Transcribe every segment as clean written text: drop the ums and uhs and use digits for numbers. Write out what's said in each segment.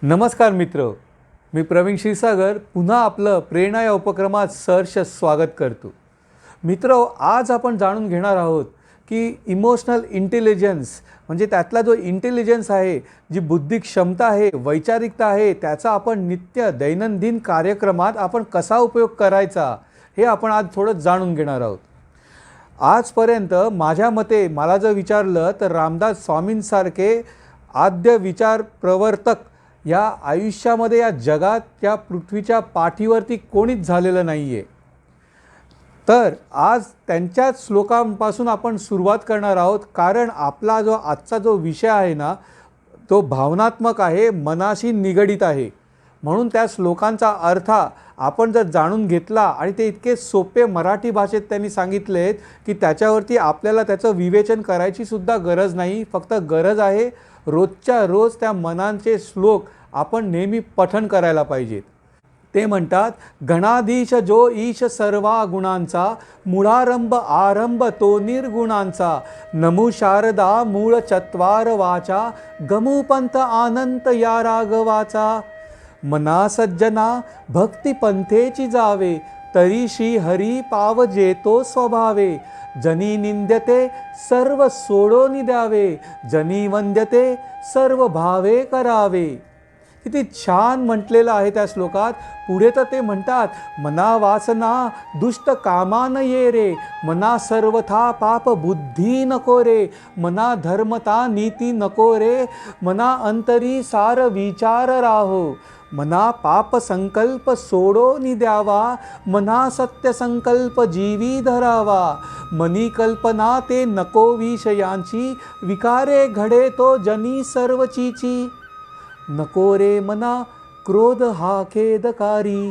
नमस्कार मित्र, मी प्रवीण क्षीरसागर पुन्हा आपलं प्रेरणा या उपक्रमात सहर्ष स्वागत करतो. मित्र, आज आपण जाणून घेणार आहोत की इमोशनल इंटेलिजन्स म्हणजे त्यातला जो इंटेलिजन्स आहे, जी बुद्धी क्षमता आहे, वैचारिकता आहे, त्याचा आपण नित्य दैनंदिन कार्यक्रमात आपण कसा उपयोग करायचा हे आपण आज थोडं जाणून घेणार आहोत. आजपर्यंत माझ्या मते मला जर विचारलं तर रामदास स्वामींसारखे आद्य विचार प्रवर्तक या आयुष्यामध्ये या जगात या पृथ्वीच्या पाठीवरती कोणीच झालेलं नाही आहे. तर आज त्यांच्याच श्लोकांपासून आपण सुरुवात करणार आहोत, कारण आपला जो आजचा जो विषय आहे ना, तो भावनात्मक आहे, मनाशी निगडीत आहे. म्हणून त्या श्लोकांचा अर्थ आपण जर जाणून घेतला आणि ते इतके सोपे मराठी भाषेत त्यांनी सांगितलेत की त्याच्यावरती आपल्याला त्याचं विवेचन करायची सुद्धा गरज नाही. फक्त गरज आहे रोजच्या रोज त्या मनांचे श्लोक आपण नेहमी पठण करायला पाहिजेत. ते म्हणतात, गणाधीश जो ईश सर्वा गुणांचा, मूळारंभ आरंभ तो निर्गुणांचा, नमु शारदा मूळ चत्वार वाचा, गमुपंथ आनंत या राघवाचा. मना सज्जना भक्ती पंथेची जावे, तरी श्री हरी पावजे तो स्वभावे. जनी निंद्यते सर्व सोडोनी द्यावे, जनी वंद्यते सर्व भावे करावे. किती छान म्हटलेलं आहे त्या श्लोकात. पुढे तर ते म्हणतात, मना वासना दुष्ट कामा न ये रे, मना सर्वथा पाप बुद्धी नको रे, मना धर्मता नीती नको रे, मना अंतरी सार विचार राहो, मना पाप संकल्प सोडो नि द्यावा, मना सत्य संकल्प जीवी धरावा, मनी कल्पना ते नको विषयांची, विकारे घडे तो जनी सर्वचीची. नको रे मना क्रोध हा खेदकारी,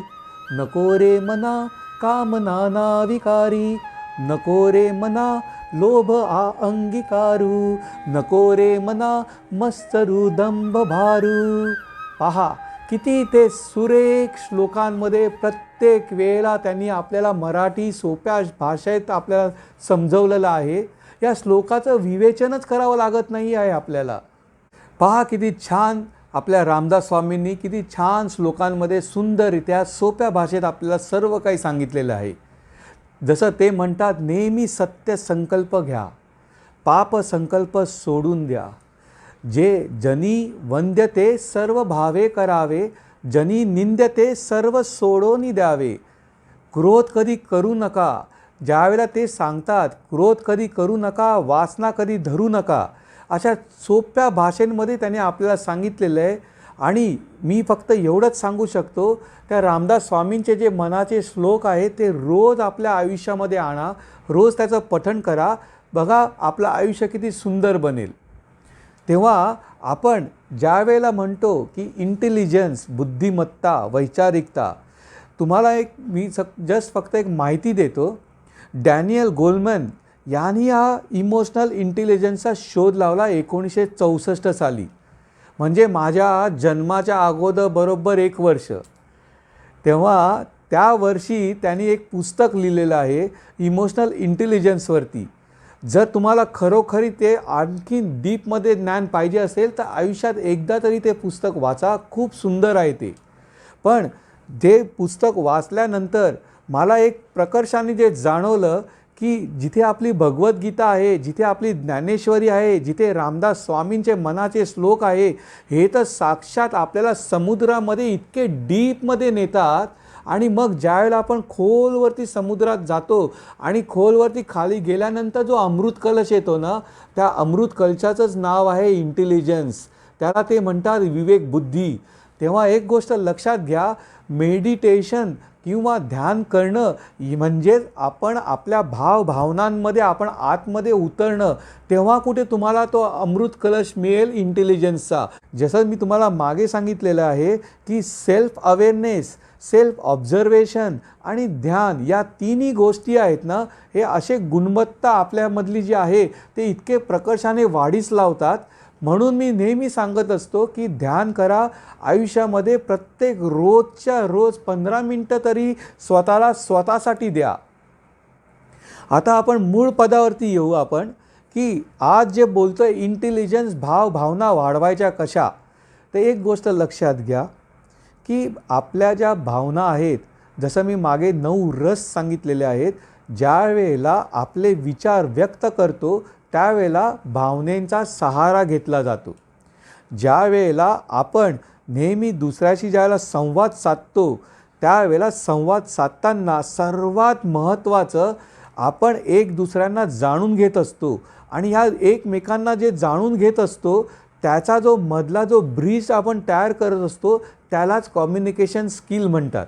नको रे मना कामना विकारी, नको रे मना लोभ आ अंगीकारू, नको रे मना मस्तरू दंभ भारू. पहा किती ते सुरेख श्लोकांमध्ये प्रत्येक वेळेला त्यांनी आपल्याला मराठी सोप्या भाषेत आपल्याला समजवलेलं आहे. या श्लोकाचं विवेचनच करावं लागत नाही आहे आपल्याला. पहा किती छान आपल्या रामदास स्वामींनी किती छान श्लोकांमध्ये सुंदररित्या सोप्या भाषेत आपल्याला सर्व काही सांगितलेलं आहे. जसं ते म्हणतात, नेहमी सत्य संकल्प घ्या, पाप संकल्प सोडून द्या, जे जनी वंद्यते सर्व भावे करावे, जनी निंद्यते सर्व सोडोनी द्यावे. क्रोध कधी करू नका. ज्यावेळेला ते सांगतात क्रोध कधी करू नका, वासना कधी धरू नका, अशा सोप्या भाषेमध्ये त्याने आपल्याला सांगितलेलं आहे. आणि मी फक्त एवढंच सांगू शकतो, त्या रामदास स्वामींचे जे मनाचे श्लोक आहेत ते रोज आपल्या आयुष्यामध्ये आणा, रोज त्याचं पठण करा. बघा आपलं आयुष्य किती सुंदर बनेल. तेव्हा आपण ज्या वेळेला म्हणतो की इंटेलिजन्स, बुद्धिमत्ता, वैचारिकता, तुम्हाला एक मी जस्ट फक्त एक माहिती देतो. डॅनियल गोलमन यांनी हा इमोशनल इंटेलिजन्सचा शोध लावला 1964 साली, म्हणजे माझ्या जन्माच्या अगोदर बरोबर 1 वर्ष. तेव्हा त्या वर्षी त्यांनी एक पुस्तक लिहिलेलं आहे इमोशनल इंटेलिजन्सवरती. जर तुम्हाला खरोखरी ते आणखी डीपमध्ये ज्ञान पाहिजे असेल तर आयुष्यात एकदा तरी ते पुस्तक वाचा. खूप सुंदर आहे ते. पण ते पुस्तक वाचल्यानंतर मला एक प्रकर्षाने जे जाणवलं की जिथे आपली भगवद्गीता आहे, जिथे आपली ज्ञानेश्वरी आहे, जिथे रामदास स्वामींचे मनाचे श्लोक आहे, हे तर साक्षात आपल्याला समुद्रामध्ये इतके डीपमध्ये नेतात. आणि मग ज्यावेळेला आपण खोलवरती समुद्रात जातो आणि खोलवरती खाली गेल्यानंतर जो अमृत कलश येतो ना, त्या अमृत कलशाचंच नाव आहे इंटेलिजन्स. त्याला ते म्हणतात विवेक बुद्धी. तेव्हा एक गोष्ट लक्षात घ्या, मेडिटेशन किंवा ध्यान करणं म्हणजेच आपण आपल्या भावनांमध्ये आपण आतमध्ये उतरणं. तेव्हा कुठे तुम्हाला तो अमृत कलश मिळेल इंटेलिजन्सचा. जसं मी तुम्हाला मागे सांगितलेलं आहे की सेल्फ अवेअरनेस, सेल्फ ऑब्झर्वेशन आणि ध्यान या तिन्ही गोष्टी आहेत ना, हे असे गुणवत्ता आपल्यामधली जी आहे ते इतके प्रकर्षाने वाढीस लावतात. म्हणून मी नेहमी सांगत असतो की ध्यान करा. आयुष्यामध्ये प्रत्येक रोजच्या रोज 15 मिनटं तरी स्वतःसाठी द्या. आता आपण मूळ पदावरती येऊ आपण, की आज जे बोलतोय इंटेलिजन्स भावना वाढवायच्या कशा, तर एक गोष्ट लक्षात घ्या की आपल्या ज्या भावना आहेत, जसं मी मागे 9 रस सांगितलेले आहेत, ज्या वेळेला आपले विचार व्यक्त करतो त्यावेळेला भावनेचा सहारा घेतला जातो. ज्या वेळेला आपण नेहमी दुसऱ्याशी ज्यावेळेला संवाद साधतो त्यावेळेला संवाद साधताना सर्वात महत्त्वाचं आपण एक दुसऱ्यांना जाणून घेत असतो आणि ह्या एकमेकांना जे जाणून घेत असतो त्याचा जो मधला जो ब्रिज आपण तयार करत असतो त्यालाच कम्युनिकेशन स्किल म्हणतात.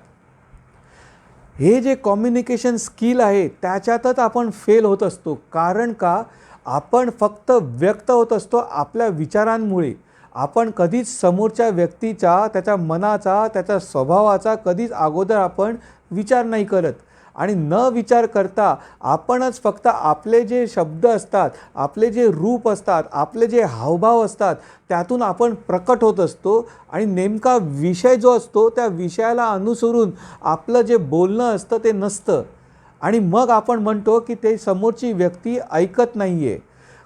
हे जे कम्युनिकेशन स्किल आहे त्याच्यातच आपण फेल होत असतो. कारण का, आपण फक्त व्यक्त होत असतो आपल्या विचारांमुळे. आपण कधीच समोरच्या व्यक्तीचा, त्याच्या मनाचा, त्याच्या स्वभावाचा कधीच अगोदर आपण विचार नाही करत आणि न विचार करता आपणच फक्त आपले जे शब्द असतात, आपले जे रूप असतात, आपले जे हावभाव असतात त्यातून आपण प्रकट होत असतो आणि नेमका विषय जो असतो त्या विषयाला अनुसरून आपलं जे बोलणं असतं ते नसतं आणि मग आपण म्हणतो की ते समोरची व्यक्ती ऐकत नाही आहे.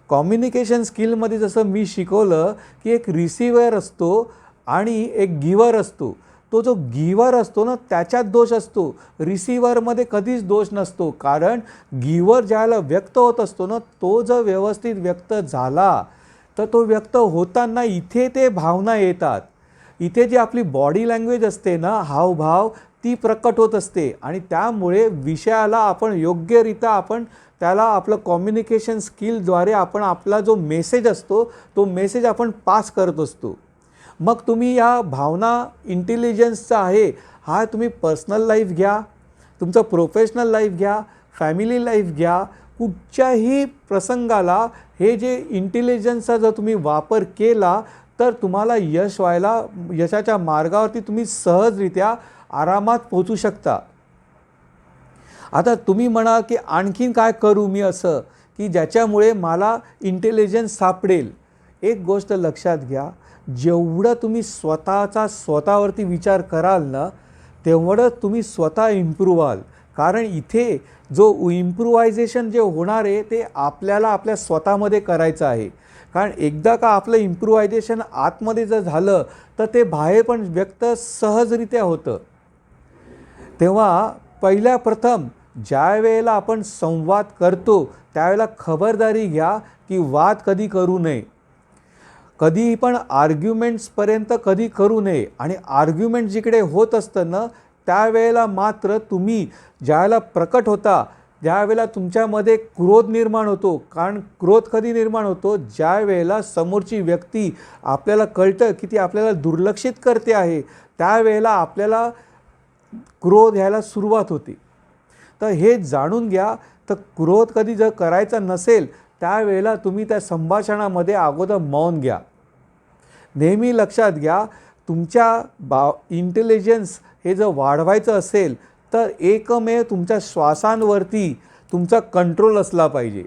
कम्युनिकेशन स्किलमध्ये जसं मी शिकवलं की एक रिसिव्हर असतो आणि एक गिव्हर असतो. तो जो गिव्हर असतो ना त्याच्यात दोष असतो, रिसिव्हरमध्ये कधीच दोष नसतो. कारण गिव्हर ज्याला व्यक्त होत असतो ना तो जर व्यवस्थित व्यक्त झाला तर तो व्यक्त होताना इथे ते भावना येतात. इथे जी आपली बॉडी लँग्वेज असते ना, हावभाव, ती प्रकट होत असते आणि त्यामुळे विषयाला आपण योग्यरित्या आपण त्याला आपलं कम्युनिकेशन स्किलद्वारे आपण आपला जो मेसेज असतो तो मेसेज आपण पास करत असतो. मग तुम्ही या भावना इंटेलिजन्सचा आहे हा तुम्ही पर्सनल लाईफ घ्या, तुमचं प्रोफेशनल लाईफ घ्या, फॅमिली लाईफ घ्या, कुठच्याही प्रसंगाला हे जे इंटेलिजन्सचा जर तुम्ही वापर केला तर तुम्हाला यशाच्या मार्गावरती तुम्ही सहजरित्या आरामात पोहोचू शकता. आता तुम्ही म्हणा की आणखीन काय करू मी असं की ज्याच्यामुळे मला इंटेलिजन्स सापडेल. एक गोष्ट लक्षात घ्या, जेवढं तुम्ही स्वतःवरती विचार कराल ना तेवढं तुम्ही स्वतः इम्प्रूव्ह व्हाल. कारण इथे जो इम्प्रूव्हायझेशन जे होणार आहे ते आपल्याला आपल्या स्वतःमध्ये करायचं आहे. कारण एकदा का आपलं इम्प्रूव्हायझेशन आतमध्ये जर झालं तर ते बाहेर पण व्यक्त सहजरित्या होतं. तेव्हा पहिल्या प्रथम ज्या वेळेला आपण संवाद करतो त्यावेळेला खबरदारी घ्या की वाद कधी करू नये, कधी पण आर्ग्युमेंट्सपर्यंत कधी करू नये. आणि आर्ग्युमेंट जिकडे होत असतं ना त्यावेळेला मात्र तुम्ही ज्यावेळेला प्रकट होता ज्यावेळेला तुमच्यामध्ये क्रोध निर्माण होतो. कारण क्रोध कधी निर्माण होतो, ज्या वेळेला समोरची व्यक्ती आपल्याला कळतं की ती आपल्याला दुर्लक्षित करते आहे त्यावेळेला आपल्याला क्रोध यायला सुरुवात होते. तर हे जाणून घ्या. तर क्रोध कधी जर करायचा नसेल त्यावेळेला तुम्ही त्या संभाषणामध्ये अगोदर मौन घ्या. नेहमी लक्षात घ्या, तुमच्या इंटेलिजन्स हे जर वाढवायचं असेल तर एकमेव तुमच्या श्वासांवरती तुमचा कंट्रोल असला पाहिजे.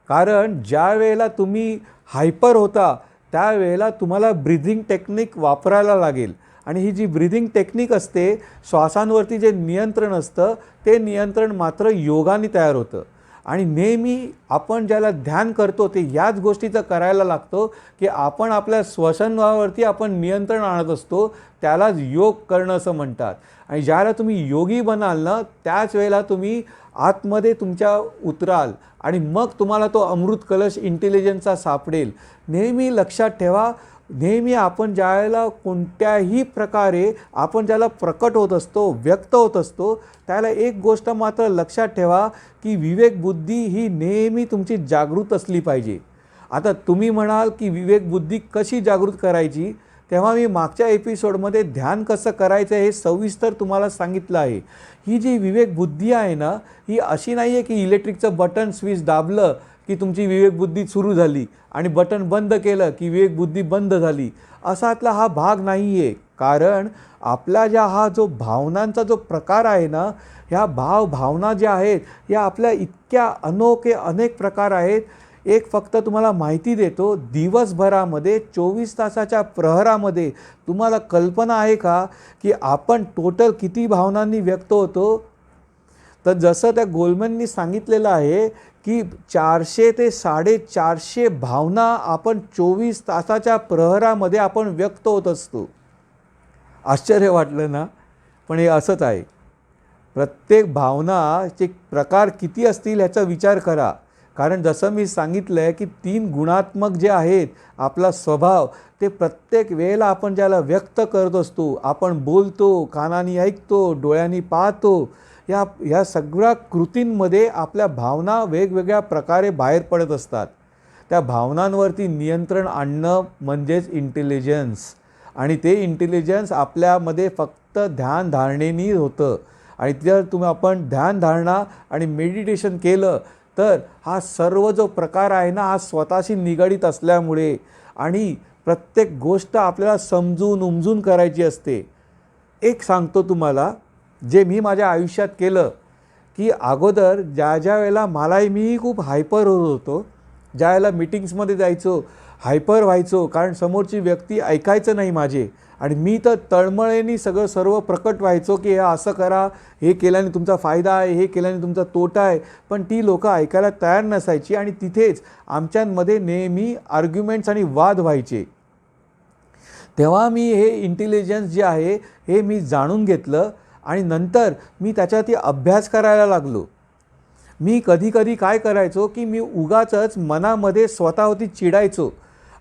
कारण ज्या वेळेला तुम्ही हायपर होता त्यावेळेला तुम्हाला ब्रीथिंग टेक्निक वापरायला लागेल आणि ही जी ब्रीथिंग टेक्निक असते, श्वासांवरती जे नियंत्रण असतं ते नियंत्रण मात्र योगाने तयार होतं. आणि नेहमी आपण ज्याला ध्यान करतो ते याच गोष्टीचं करायला लागतो की आपण आपल्या श्वसनावरती आपण नियंत्रण आणत असतो, त्यालाच योग करणं असं म्हणतात. आणि ज्याला तुम्ही योगी बनाल ना त्याच वेळेला तुम्ही आतमध्ये तुमच्या उतराल आणि मग तुम्हाला तो अमृत कलश इंटेलिजन्सचा सापडेल. नेहमी लक्षात ठेवा, नेहमी आपण ज्यावेळेला कोणत्याही प्रकारे आपण ज्याला प्रकट होत असतो, व्यक्त होत असतो, त्याला एक गोष्ट मात्र लक्षात ठेवा की विवेकबुद्धी ही नेहमी तुमची जागृत असली पाहिजे. आता तुम्ही म्हणाल की विवेकबुद्धी कशी जागृत करायची, तेव्हा मी मागच्या एपिसोडमध्ये ध्यान कसं करायचं हे सविस्तर तुम्हाला सांगितलं आहे. ही जी विवेकबुद्धी आहे ना ही अशी नाही आहे की इलेक्ट्रिकचं बटन स्विच दाबलं की तुमची विवेकबुद्धी सुरू झाली आणि बटन बंद केलं की विवेकबुद्धी बंद झाली, असातला हा भाग नाही आहे. कारण आपला हा जो भावनांचा जो प्रकार आहे ना, ह्या भावना ज्या आहेत या आपल्या इतक्या अनोखे अनेक प्रकार आहेत. एक फक्त तुम्हाला माहिती देतो, दिवसभरामध्ये 24 तासाच्या प्रहरामध्ये तुम्हाला कल्पना आहे का की आपण टोटल किती भावनांनी व्यक्त होतो? तर जसं त्या गोलमॅननी सांगितलेलं आहे की 400 ते 450 भावना आपण 24 तासाच्या प्रहरामध्ये आपण व्यक्त होत असतो. आश्चर्य वाटलं ना? पण हे असंच आहे. प्रत्येक भावनाचे प्रकार किती असतील ह्याचा विचार करा. कारण जसं मी सांगितलं आहे की 3 गुणात्मक जे आहेत आपला स्वभाव, ते प्रत्येक वेळेला आपण ज्याला व्यक्त करत असतो, आपण बोलतो, कानाने ऐकतो, डोळ्यांनी पाहतो, ह्या सगळ्या कृतींमध्ये आपल्या भावना वेगवेगळ्या प्रकारे बाहेर पडत असतात. त्या भावनांवरती नियंत्रण आणणं म्हणजेच इंटेलिजन्स. आणि ते इंटेलिजन्स आपल्यामध्ये फक्त ध्यानधारणेने होतं. आणि जर आपण ध्यानधारणा आणि मेडिटेशन केलं तर हा सर्व जो प्रकार आहे ना, हा स्वतःशी निगडीत असल्यामुळे आणि प्रत्येक गोष्ट आपल्याला समजून उमजून करायची असते. एक सांगतो तुम्हाला, जे मी माझ्या आयुष्यात केलं की अगोदर ज्या वेळेला मीही खूप हायपर होत होतो, ज्या वेळेला मीटिंग्समध्ये जायचो, हायपर व्हायचो, कारण समोरची व्यक्ती ऐकायचं नाही माझे आणि मी तर तळमळेने सर्व प्रकट व्हायचो की हे असं करा, हे केल्याने तुमचा फायदा आहे, हे केल्याने तुमचा तोटा आहे. पण ती लोकं ऐकायला तयार नसायची आणि तिथेच आमच्यांमध्ये नेहमी आर्ग्युमेंट्स आणि वाद व्हायचे. तेव्हा मी हे इंटेलिजन्स जे आहे हे मी जाणून घेतलं आणि नंतर मी त्याच्यावरती अभ्यास करायला लागलो. मी कधी काय करायचो की मी उगाचच मनामध्ये स्वतःवरती चिडायचो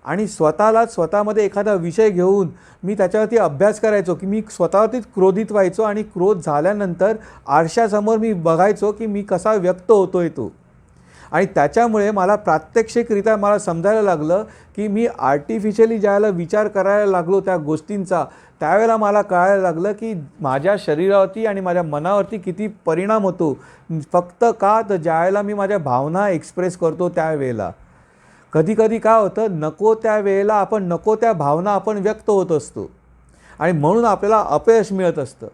आणि स्वतःमध्ये एखादा विषय घेऊन मी त्याच्यावरती अभ्यास करायचो की मी स्वतःवरतीच क्रोधित व्हायचो आणि क्रोध झाल्यानंतर आरशासमोर मी बघायचो की मी कसा व्यक्त होतोय तो. आणि त्याच्यामुळे मला प्रात्यक्षिकरित्या मला समजायला लागलं की मी आर्टिफिशियली ज्यावेळेला विचार करायला लागलो त्या गोष्टींचा, त्यावेळेला मला कळायला लागलं की माझ्या शरीरावरती आणि माझ्या मनावरती किती परिणाम होतो. फक्त का तर ज्यावेळेला मी माझ्या भावना एक्सप्रेस करतो त्यावेळेला. कधी काय होतं, नको त्या वेळेला आपण नको त्या भावना आपण व्यक्त होत असतो आणि म्हणून आपल्याला अपयश मिळत असतं.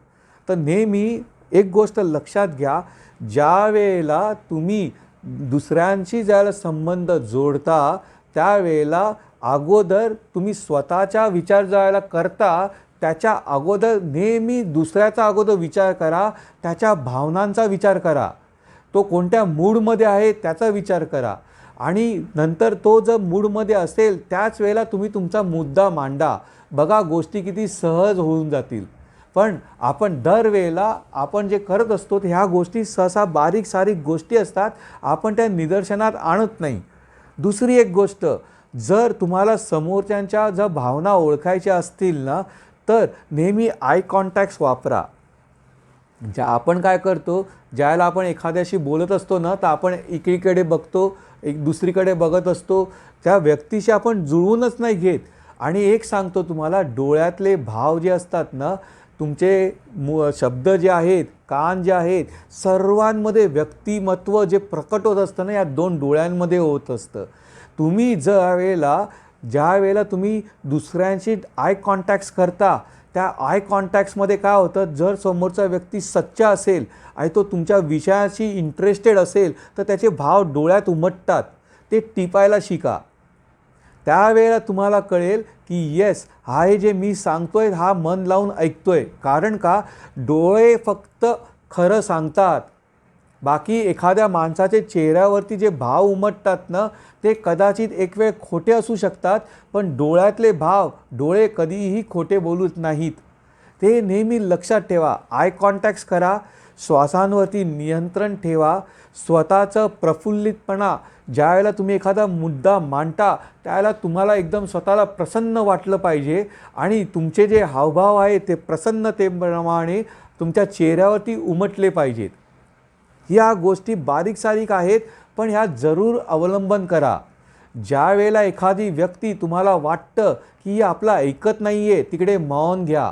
तर नेहमी एक गोष्ट लक्षात घ्या, ज्या वेळेला तुम्ही दुसऱ्यांशी ज्यावेळेला संबंध जोडता त्यावेळेला अगोदर तुम्ही स्वतःचा विचार ज्यावेळेला करता त्याच्या अगोदर नेहमी दुसऱ्याचा अगोदर विचार करा, त्याच्या भावनांचा विचार करा, तो कोणत्या मूडमध्ये आहे त्याचा विचार करा आणि नंतर तो जर मूडमध्ये असेल त्याच वेळेला तुम्ही तुमचा मुद्दा मांडा. बघा गोष्टी किती सहज होऊन जातील. पण आपण दरवेळेला आपण जे करत असतो ह्या गोष्टी सहसा बारीक सारीक गोष्टी असतात, आपण त्या निदर्शनात आणत नाही. दुसरी एक गोष्ट, जर तुम्हाला समोरच्यांच्या जर भावना ओळखायच्या असतील ना, तर नेहमी आय कॉन्टॅक्ट्स वापरा. आपण काय करतो, ज्यावेळेला आपण एखाद्याशी बोलत असतो ना, तर आपण एकीकडे बघतो, एक दुसरीकडे बघत असतो, त्या व्यक्तीशी आपण जुळवूनच नाही घेत. आणि एक सांगतो तुम्हाला, डोळ्यातले भाव जे असतात ना, तुमचे शब्द जे आहेत, कान जे आहेत, सर्वांमध्ये व्यक्तिमत्व जे प्रकट होत असतं ना, या 2 डोळ्यांमध्ये होत असतं. तुम्ही ज्या वेळेला तुम्ही दुसऱ्यांशी आय कॉन्टॅक्ट्स करता, त्या आय कॉन्टॅक्ट्समध्ये काय होतं, जर समोरचा व्यक्ती सच्चा असेल आणि तो तुमच्या विषयाशी इंटरेस्टेड असेल तर त्याचे भाव डोळ्यात उमटतात. ते टिपायला शिका. त्यावेळेला तुम्हाला कळेल की येस, हे जे मी सांगतोय हा मन लावून ऐकतोय. कारण का, डोळे फक्त खरं सांगतात. बाकी एखाद्या माणसाचे चेहऱ्यावरती जे भाव उमटतात ना, ते कदाचित एक वेळ खोटे असू शकतात, पण डोळ्यातले भाव, डोळे कधीही खोटे बोलत नाहीत. ते नेहमी लक्षात ठेवा. आय कॉन्टॅक्ट्स करा, श्वासांवरती नियंत्रण ठेवा, स्वतःचं प्रफुल्लितपणा, ज्यावेळेला तुम्ही एखादा मुद्दा मांडता त्यावेळेला तुम्हाला एकदम स्वतःला प्रसन्न वाटलं पाहिजे आणि तुमचे जे हावभाव आहेत ते प्रसन्नतेप्रमाणे तुमच्या चेहऱ्यावरती उमटले पाहिजेत. ह्या गोष्टी बारीक सारीक आहेत, पण ह्या जरूर अवलंबन करा. ज्या वेळेला एखादी व्यक्ती तुम्हाला वाटतं की आपला ऐकत नाही आहे, तिकडे मौन घ्या.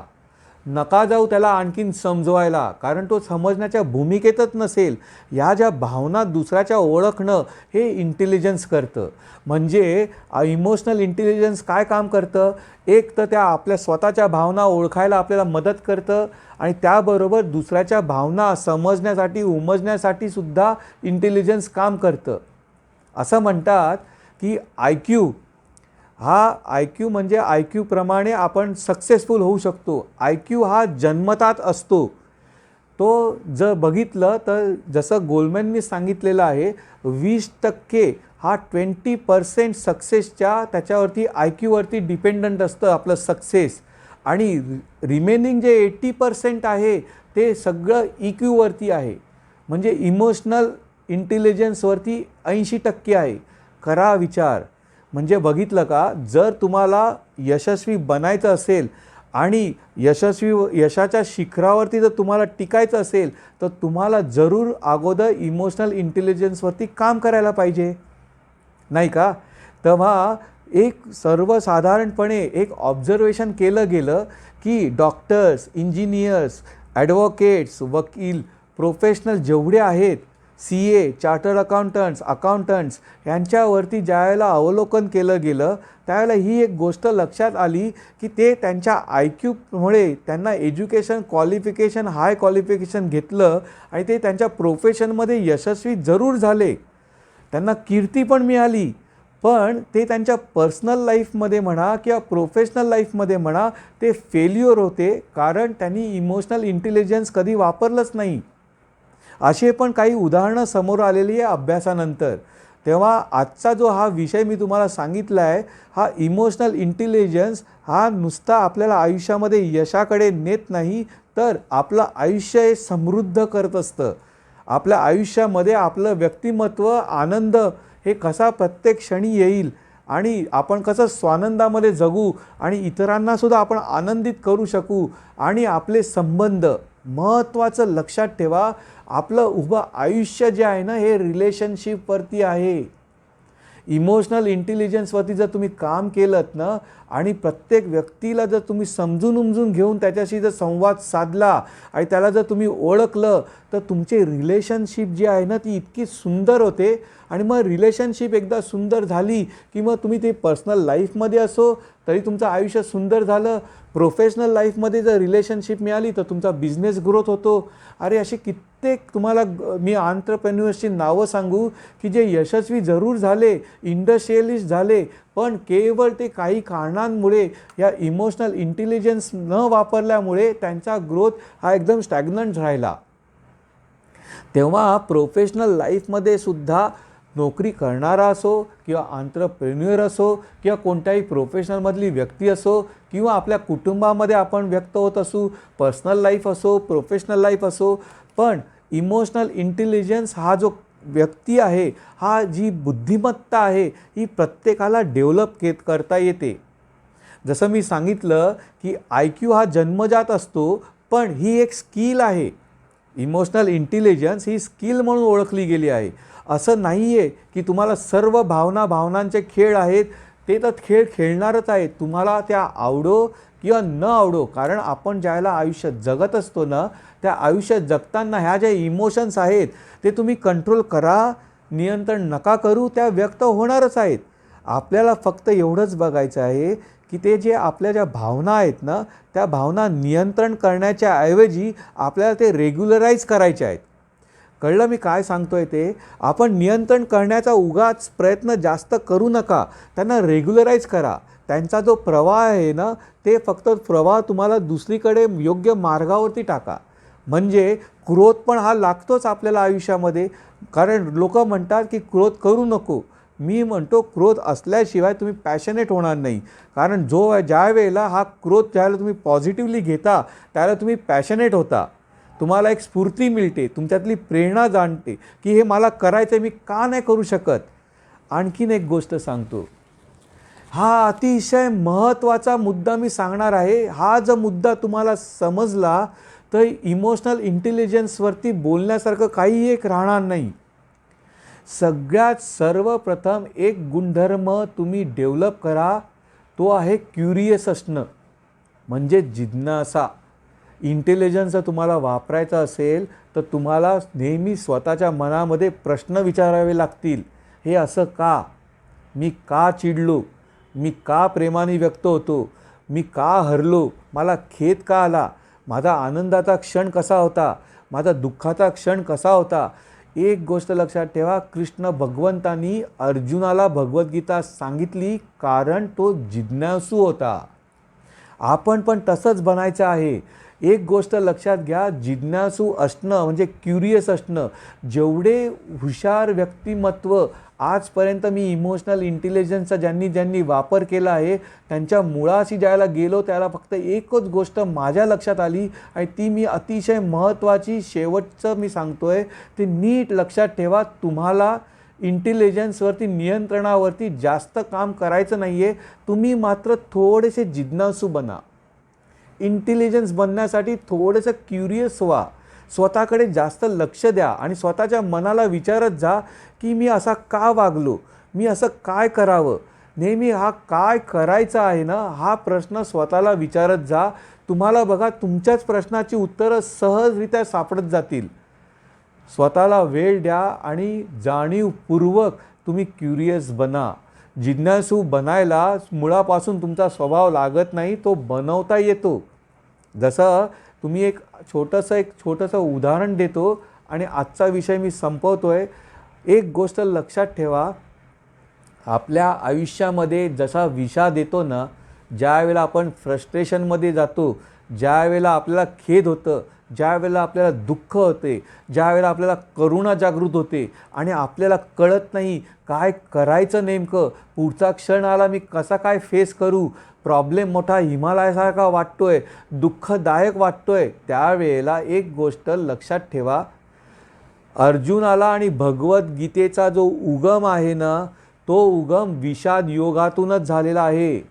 नका जाऊ त्याला आणखीन समजवायला, कारण तो समजण्याच्या भूमिकेतच नसेल. या ज्या भावना दुसऱ्याच्या ओळखणं हे इंटेलिजन्स करतं. म्हणजे इमोशनल इंटेलिजन्स काय काम करतं, एक तर त्या आपल्या स्वतःच्या भावना ओळखायला आपल्याला मदत करतं आणि त्याबरोबर दुसऱ्याच्या भावना समजण्यासाठी उमजण्यासाठी सुद्धा इंटेलिजन्स काम करतं. असं म्हणतात की आय क्यू म्हणजे आय क्यूप्रमाणे आपण सक्सेसफुल होऊ शकतो. आय क्यू हा जन्मतात असतो, तो जर बघितलं तर जसं गोलमॅननी सांगितलेलं आहे 20% हा 20% सक्सेसच्या त्याच्यावरती IQवरती डिपेंडंट असतं आपलं सक्सेस, आणि रिमेनिंग जे 80% आहे ते सगळं EQवरती आहे, म्हणजे इमोशनल इंटेलिजन्सवरती 80% आहे. करा विचार. म्हणजे बघितलं का, जर तुम्हाला यशस्वी बनायचं असेल आणि यशाच्या शिखरावरती जर तुम्हाला टिकायचं असेल तर तुम्हाला जरूर अगोदर इमोशनल इंटेलिजन्सवरती काम करायला पाहिजे, नाही का? तेव्हा एक सर्वसाधारणपणे एक ऑब्झर्वेशन केलं गेलं की डॉक्टर्स, इंजिनियर्स, ॲडव्होकेट्स, वकील, प्रोफेशनल जेवढे आहेत, CA, चार्टर्ड अकाउंटंट्स यांच्यावरती ज्यावेळेला अवलोकन केलं गेलं त्यावेळेला ही एक गोष्ट लक्षात आली की ते त्यांच्या IQमुळे त्यांना एज्युकेशन क्वालिफिकेशन, हाय क्वालिफिकेशन घेतलं आणि ते त्यांच्या प्रोफेशनमध्ये यशस्वी जरूर झाले, त्यांना कीर्ती पण मिळाली, पण ते त्यांच्या पर्सनल लाईफमध्ये म्हणा किंवा प्रोफेशनल लाईफमध्ये म्हणा ते फेल्युअर होते, कारण त्यांनी इमोशनल इंटेलिजन्स कधी वापरलंच नाही. असे पण काही उदाहरणं समोर आलेली आहे अभ्यासानंतर. तेव्हा आजचा जो हा विषय मी तुम्हाला सांगितला आहे, हा इमोशनल इंटेलिजन्स हा नुसता आपल्याला आयुष्यामध्ये यशाकडे नेत नाही, तर आपलं आयुष्य हे समृद्ध करत असतं. आपल्या आयुष्यामध्ये आपलं व्यक्तिमत्व, आनंद हे कसा प्रत्येक क्षणी येईल आणि आपण कसं स्वानंदामध्ये जगू आणि इतरांनासुद्धा आपण आनंदित करू शकू, आणि आपले संबंध महत्त्वाचं लक्षात ठेवा, आपलं उभं आयुष्य जे आहे ना हे रिलेशनशिपवरती आहे. इमोशनल इंटेलिजन्सवरती जर तुम्ही काम केलंत ना आणि प्रत्येक व्यक्तीला जर तुम्ही समजून उमजून घेऊन त्याच्याशी जर संवाद साधला आणि त्याला जर तुम्ही ओळखलं तर तुमचे रिलेशनशिप जी आहे ना ती इतकी सुंदर होते. आणि मग रिलेशनशिप एकदा सुंदर झाली की मग तुम्ही ते पर्सनल लाईफमध्ये असो तरी तुमचं आयुष्य सुंदर झालं, प्रोफेशनल लाईफमध्ये जर रिलेशनशिप मिळाली तर तुमचा बिझनेस ग्रोथ होतो. अरे असे कित्येक तुम्हाला मी एंटरप्रेन्युअर्सची नावं सांगू की जे यशस्वी जरूर झाले, इंडस्ट्रियलिस्ट झाले, पण केवळ ते काही कारणांमुळे या इमोशनल इंटेलिजन्स न वापरल्यामुळे त्यांचा ग्रोथ हा एकदम स्टॅग्नंट राहिला. तेव्हा प्रोफेशनल लाईफमध्ये सुद्धा नोकरी करणारा असो किंवा एंटरप्रेन्युअर असो किंवा कोणत्याही प्रोफेशनलमधली व्यक्ती असो किंवा आपल्या कुटुंबामध्ये आपण व्यक्त होत असू, पर्सनल लाईफ असो, प्रोफेशनल लाईफ असो, पण इमोशनल इंटेलिजन्स हा जो व्यक्ती आहे, हा जी बुद्धिमत्ता आहे ही प्रत्येकाला डेव्हलप करता येते. जसं मी सांगितलं की IQ हा जन्मजात असतो, पण ही एक स्किल आहे. इमोशनल इंटेलिजन्स ही स्किल म्हणून ओळखली गेली आहे. असं नाही आहे की तुम्हाला सर्व भावनांचे खेळ आहेत ते तर खेळ खेळणारच आहेत, तुम्हाला त्या आवडो किंवा न आवडो. कारण आपण ज्याला आयुष्यात जगत असतो ना, त्या आयुष्यात जगताना ह्या ज्या इमोशन्स आहेत ते तुम्ही कंट्रोल करा, नियंत्रण नका करू, त्या व्यक्त होणारच आहेत. आपल्याला फक्त एवढंच बघायचं आहे की ते जे आपल्या ज्या भावना आहेत ना, त्या भावना नियंत्रण करण्याच्या ऐवजी आपल्याला ते रेग्युलराईज करायचे आहेत. कळलं मी काय सांगतोय ते? आपण नियंत्रण करण्याचा उगाच प्रयत्न जास्त करू नका, त्यांना रेग्युलराईज करा. त्यांचा जो प्रवाह आहे ना ते फक्त प्रवाह तुम्हाला दुसरीकडे योग्य मार्गावरती टाका. म्हणजे क्रोध पण हा लागतोच आपल्याला आयुष्यामध्ये, कारण लोक म्हणतात की क्रोध करू नको. मी म्हणतो क्रोध असल्याशिवाय तुम्ही पॅशनेट होणार नाही. कारण ज्या वेळेला हा क्रोध ज्यावेळेला तुम्ही पॉझिटिव्हली घेता त्यावेळेला तुम्ही पॅशनेट होता, तुम्हाला एक स्फूर्ती मिळते, तुमच्यातली प्रेरणा जाणते की हे मला करायचं आहे, मी का नाही करू शकत. आणखीन एक गोष्ट सांगतो, हा अतिशय महत्त्वाचा मुद्दा मी सांगणार आहे. हा जर मुद्दा तुम्हाला समजला तर इमोशनल इंटेलिजन्सवरती बोलण्यासारखं काही एक राहणार नाही. सगळ्यात सर्वप्रथम एक गुणधर्म तुम्ही डेव्हलप करा, तो आहे क्युरियस असणं, म्हणजे जिज्ञासा. इंटेलिजन्स जर तुम्हाला वापरायचा असेल तर तुम्हाला नेहमी स्वतःच्या मनामध्ये प्रश्न विचारावे लागतील. हे असं का? मी का चिडलो? मी का प्रेमाने व्यक्त होतो? मी का हरलो? मला खेद का आला? माझा आनंदाचा क्षण कसा होता? माझा दुःखाचा क्षण कसा होता? एक गोष्ट लक्षात ठेवा, कृष्ण भगवंतांनी अर्जुनाला भगवद्गीता सांगितली कारण तो जिज्ञासू होता. आपण पण तसंच बनायचं आहे. एक गोष्ट लक्षात घ्या, जिज्ञासू असणं म्हणजे क्युरियस असणं. जेवढे हुशार व्यक्तिमत्व आजपर्यंत मी इमोशनल इंटेलिजन्सचा ज्यांनी ज्यांनी वापर केला आहे, त्यांच्या मुळाशी ज्याला गेलो त्याला फक्त एकच गोष्ट माझ्या लक्षात आली, आणि ती मी अतिशय महत्त्वाची शेवटचं मी सांगतोय, ते नीट लक्षात ठेवा. तुम्हाला इंटेलिजन्सवरती, नियंत्रणावरती जास्त काम करायचं नाही आहे. तुम्ही मात्र थोडेसे जिज्ञासू बना. इंटेलिजन्स बनण्यासाठी थोडंसं क्युरियस व्हा. स्वतःकडे जास्त लक्ष द्या आणि स्वतःच्या मनाला विचारत जा की मी असा का वागलो, मी असं काय करावं, नेहमी हा काय करायचा आहे ना, हा प्रश्न स्वतःला विचारत जा. तुम्हाला बघा तुमच्याच प्रश्नाची उत्तरं सहजरित्या सापडत जातील. स्वतःला वेळ द्या आणि जाणीवपूर्वक तुम्ही क्युरियस बना. जिज्ञासू बनायला मुळापासून तुमचा स्वभाव लागत नाही, तो बनवता येतो. जसं तुम्ही एक छोटंसं उदाहरण देतो आणि आजचा विषय मी संपवतोय. एक गोष्ट लक्षात ठेवा, आपल्या आयुष्यामध्ये जसा विषाद येतो ना, ज्या वेळेला आपण फ्रस्ट्रेशनमध्ये जातो, ज्या वेळेला आपल्याला खेद होतं, ज्या वेळेला आपल्याला दुःख होते, ज्या वेळेला आपल्याला करुणा जागृत होते आणि आपल्याला कळत नाही काय करायचं नेमकं, पुढचा क्षण आला मी कसा काय फेस करू, प्रॉब्लेम मोठा हिमालयासारखा वाटतोय, दुःखदायक वाटतोय, त्यावेळेला एक गोष्ट लक्षात ठेवा, अर्जुनाला आणि भगवद्गीतेचा जो उगम आहे ना, तो उगम विषाद योगातूनच झालेला आहे.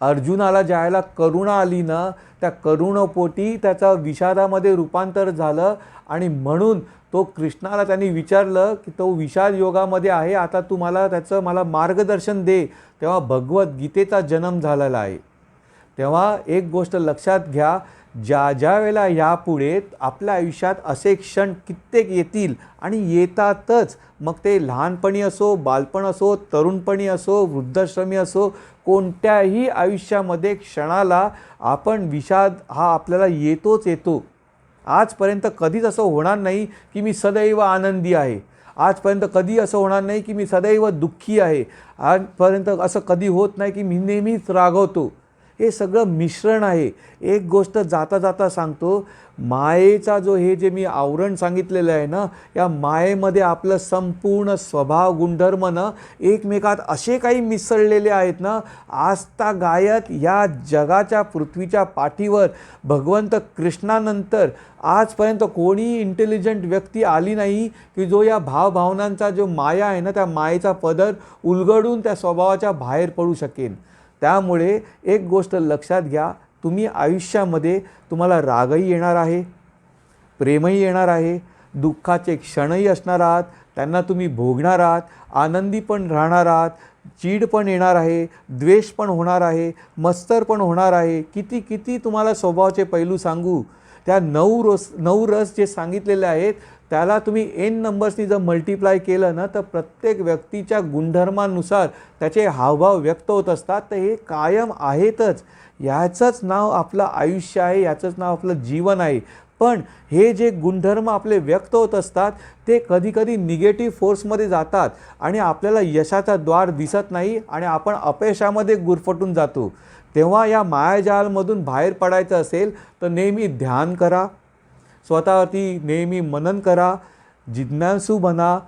अर्जुनाला ज्यावेळेला करुणा आली ना, त्या करुणोपोटी त्याचा विषादामध्ये रूपांतर झालं आणि म्हणून तो कृष्णाला त्यांनी विचारलं की तो विषाद योगामध्ये आहे, आता तू त्याचं मला मार्गदर्शन दे. तेव्हा भगवद्गीतेचा जन्म झालेला आहे. तेव्हा एक गोष्ट लक्षात घ्या, ज्या वेळेला यापुढे आपल्या आयुष्यात असे क्षण कित्येक येतील आणि येतातच, मग ते लहानपणी असो, बालपण असो, तरुणपणी असो, वृद्धाश्रमी असो, कोणत्याही आयुष्यामध्ये क्षणाला आपण विषाद हा आपल्याला येतोच येतो. आजपर्यंत कधीच असं होणार नाही की मी सदैव आनंदी आहे. आजपर्यंत कधी असं होणार नाही की मी सदैव दुःखी आहे. आजपर्यंत असं कधी होत नाही की मी नेहमीच रागवतो. हे सगळं मिश्रण आहे. एक गोष्ट जाता जाता सांगतो, मायेचा जो हे जे मी आवरण सांगितलेलं आहे ना, या मायेमध्ये आपलं संपूर्ण स्वभाव गुणधर्म ना एकमेकात असे काही मिसळलेले आहेत ना, आजतागायत या जगाच्या पृथ्वीच्या पाठीवर भगवंत कृष्णानंतर आजपर्यंत कोणी इंटेलिजंट व्यक्ती आली नाही की जो या भावभावनांचा जो माया आहे ना, त्या मायेचा पदर उलगडून त्या स्वभावाच्या बाहेर पडू शकेल. त्यामुळे एक गोष्ट लक्षात घ्या, तुम्ही आयुष्यामध्ये तुम्हाला रागही येणार आहे, प्रेमही येणार आहे, दुःखाचे क्षणही असणार आहात, त्यांना तुम्ही भोगणार आहात, आनंदी पण राहणार आहात, चीड पण येणार आहे, द्वेष पण होणार आहे, मत्सर पण होणार आहे. किती किती तुम्हाला स्वभावाचे पैलू सांगू. त्या 9 रस जे सांगितलेले आहेत त्याला तुम्ही n नंबर्सनी जर मल्टिप्लाय केलं ना, तर प्रत्येक व्यक्तीच्या गुणधर्मानुसार त्याचे हावभाव व्यक्त होत असतात. तर हे कायम आहेतच. याचंच नाव आपलं आयुष्य आहे, याचंच नाव आपलं जीवन आहे. पण हे जे गुणधर्म आपले व्यक्त होत असतात ते कधीकधी निगेटिव्ह फोर्समध्ये जातात आणि आपल्याला यशाचा द्वार दिसत नाही आणि आपण अपयशामध्ये गुरफटून जातो. तेव्हा या मायाजालमधून बाहेर पडायचं असेल तर नेहमी ध्यान करा, स्वतःवरती नेहमी मनन करा, जिज्ञासू बना,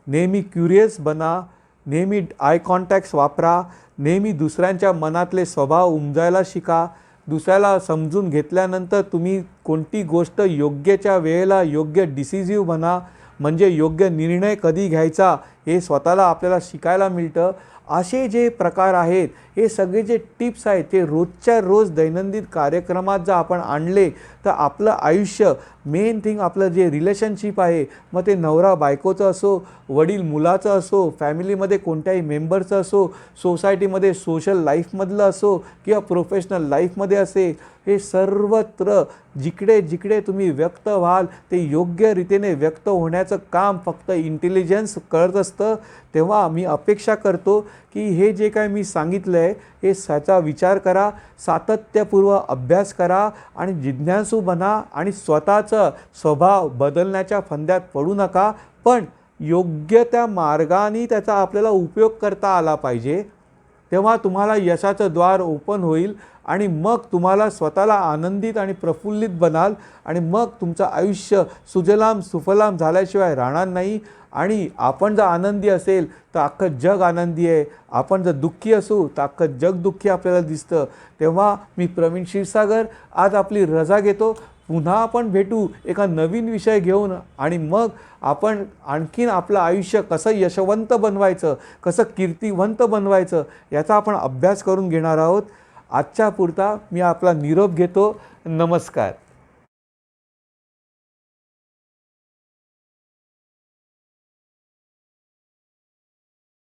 नेहमी क्युरियस बना, नेहमी आय कॉन्टॅक्ट्स वापरा, नेहमी दुसऱ्यांच्या मनातले स्वभाव उमजायला शिका. दुसऱ्याला समजून घेतल्यानंतर तुम्ही कोणती गोष्ट योग्यच्या वेळेला योग्य डिसिजिव्ह बना, म्हणजे योग्य निर्णय कधी घ्यायचा हे स्वतःला आपल्याला शिकायला मिळतं. असे जे प्रकार आहेत, हे सगळे जे टिप्स आहेत ते रोजच्या रोज दैनंदिन कार्यक्रमात जर आपण आणले तर आपलं आयुष्य, मेन थिंग आपलं जे रिलेशनशिप आहे, मग ते नवरा बायकोचं असो, वडील मुलाचं असो, फॅमिलीमध्ये कोणत्याही मेंबरचं असो, सोसायटीमध्ये सोशल लाईफमधलं असो किंवा प्रोफेशनल लाईफमध्ये असेल, हे सर्वत्र जिकडे जिकडे तुम्ही व्यक्त व्हाल ते योग्य रीतीने व्यक्त होण्याचं काम फक्त इंटेलिजन्स करत असतं. तेव्हा मी अपेक्षा करतो की हे जे काय मी सांगितलं आहे हे त्याचा विचार करा, सातत्यपूर्व अभ्यास करा आणि जिज्ञासू बना आणि स्वतःचा स्वभाव बदलण्याच्या फंद्यात पडू नका. पण योग्य त्या मार्गाने त्याचा आपल्याला उपयोग करता आला पाहिजे. तेव्हा तुम्हाला यशाचं द्वार ओपन होईल आणि मग तुम्हाला स्वतःला आनंदित आणि प्रफुल्लित बनाल आणि मग तुमचं आयुष्य सुजलाम सुफलाम झाल्याशिवाय राहणार नाही. आणि आपण जर आनंदी असेल तर अख्खं जग आनंदी आहे, आपण जर दुःखी असू तर अख्खं जग दुःखी आपल्याला दिसतं. तेव्हा मी प्रवीण क्षीरसागर आज आपली रजा घेतो. पुन्हा आपण भेटू एका नवीन विषय घेऊन आणि मग आपण आणखीन आपलं आयुष्य कसं यशवंत बनवायचं, कसं कीर्तिवंत बनवायचं याचा आपण अभ्यास करून घेणार आहोत. आजच्या पुरता मी आपला निरोप घेतो. नमस्कार.